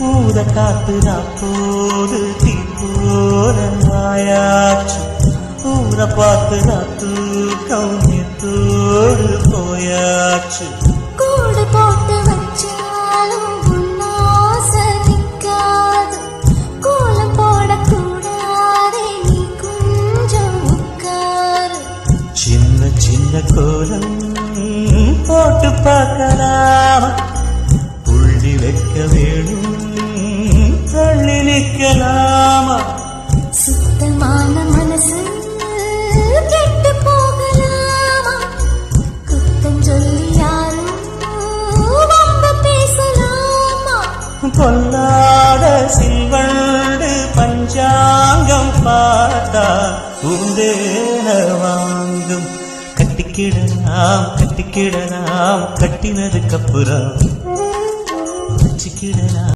ஊத காத்து நாத்தோடு தீப்போராயாச்சு ஊர பார்த்து நாத்து கவுனியத்தோடு போயாச்சு கூடு போட்டு வச்சாலும் உன்னாசை நிக்காது கோலம் போடக்கூடாதே நீ கொஞ்சம் உட்காரு சின்ன சின்ன கோலம் போட்டு பார்க்கலாமா புள்ளி வைக்க வேணும் தள்ளி நிற்கலாமா சுத்தமான மனசு கெட்டு போகலாமா குத்தம் சொல்லி யாரும் வம்ப பேசலாமா பொல்லாத சில்வண்டு பஞ்சாங்கம் பார்த்தா உந்தேன வாங்கும் கட்டிக்கிடலாம் கட்டினதுக்கு அப்புறம் வச்சுக்கிடலாம்